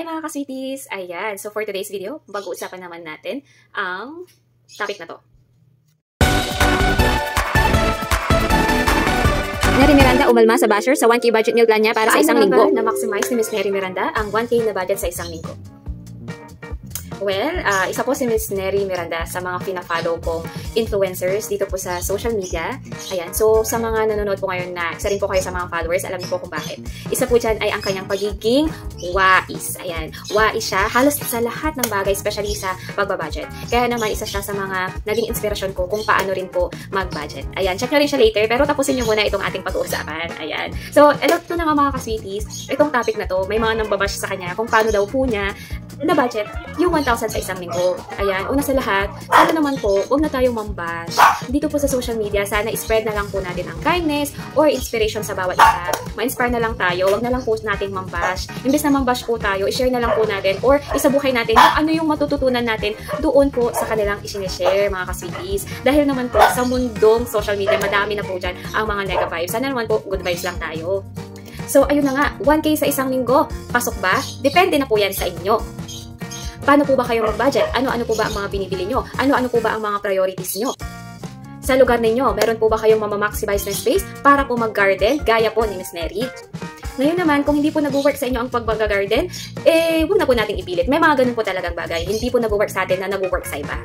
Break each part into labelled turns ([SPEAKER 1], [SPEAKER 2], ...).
[SPEAKER 1] Hi mga ka-sweeties! Ayan, so for today's video, pag-uusapan naman natin ang topic na to. Mary Miranda umalma sa basher sa 1K budget meal plan niya para sa isang linggo. Na-maximize ni Miss Mary Miranda ang 1K na budget sa isang linggo. Well, isa po si Miss Mary Miranda sa mga pina-follow kong influencers dito po sa social media. Ayan, so sa mga nanonood po ngayon na isa rin po kayo sa mga followers, alam niyo po kung bakit. Isa po dyan ay ang kanyang pagiging wais. Ayan, wais siya halos sa lahat ng bagay, especially sa pagbabudget. Kaya naman isa siya sa mga naging inspirasyon ko kung paano rin po mag-budget. Ayan, check nyo rin siya later, pero tapusin nyo muna itong ating pag-uusapan. Ayan, so ito na nga mga ka-sweeties, itong topic na to, may mga nambabash sa kanya kung paano daw po niya na budget yung 1,000 sa isang linggo. Ayan, una sa lahat, sana naman po, huwag na tayong mambash. Dito po sa social media, sana spread na lang po natin ang kindness or inspiration sa bawat isa. Ma-inspire na lang tayo, huwag na lang po natin mambash. Imbes na mambash po tayo, i-share na lang po natin or isabuhay natin kung ano yung matututunan natin doon po sa kanilang isinishare, mga ka-sweeties. Dahil naman po, sa mundong social media, madami na po dyan ang mga nega vibes. Sana naman po, good vibes lang tayo. So, ayun na nga, 1K sa isang linggo. Pasok ba? Depende na po yan sa inyo. Paano po ba kayo mag-budget? Ano-ano po ba ang mga binibili nyo? Ano-ano po ba ang mga priorities nyo? Sa lugar ninyo, meron po ba kayong mamamaximize na space para po mag-garden, gaya po ni Miss Mary? Ngayon naman, kung hindi po nag-work sa inyo ang pag-garden, huwag na po natin ipilit. May mga ganun po talagang bagay. Hindi po nag-work sa atin na nag-work sa iba.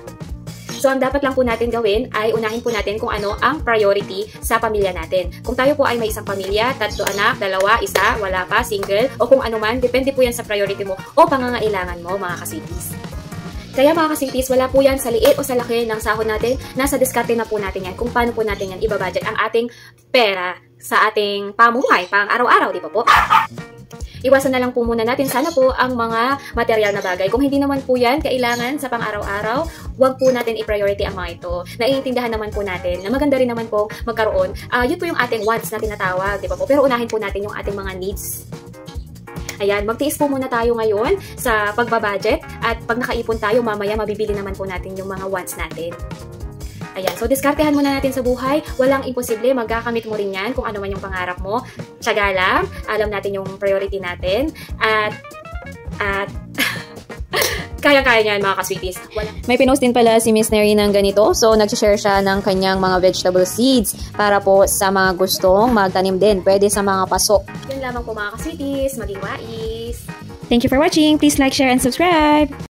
[SPEAKER 1] So, ang dapat lang po natin gawin ay unahin po natin kung ano ang priority sa pamilya natin. Kung tayo po ay may isang pamilya, 3 anak, 2, 1, wala pa, single, o kung ano man, depende po yan sa priority mo o pangangailangan mo, mga ka-sweeties. Kaya mga ka-sweeties, wala po yan sa liit o sa laki ng sahod natin. Nasa diskarte na po natin yan kung paano po natin yan ibabudget ang ating pera sa ating pamumuhay, pang araw-araw, di ba po? Iwasan na lang po muna natin sana po ang mga material na bagay. Kung hindi naman po yan kailangan sa pang-araw-araw, huwag po natin i-priority ang mga ito. Naiintindihan naman po natin na maganda rin naman po magkaroon. Yun po yung ating wants na tinatawag, di ba po? Pero unahin po natin yung ating mga needs. Ayan, magtiis po muna tayo ngayon sa pagbabudget at pag nakaipon tayo, mamaya mabibili naman po natin yung mga wants natin. Ayan, so diskartehan muna natin sa buhay. Walang imposible, magkakamit mo rin yan kung ano man yung pangarap mo. Tiyaga lang, alam natin yung priority natin. At kaya-kaya niyan mga ka-sweeties. May pinost din pala si Miss Mary ng ganito. So, nag-share siya ng kanyang mga vegetable seeds para po sa mga gustong magtanim din. Pwede sa mga pasok. Yan lamang po mga ka-sweeties. Maging wais.
[SPEAKER 2] Thank you for watching. Please like, share, and subscribe.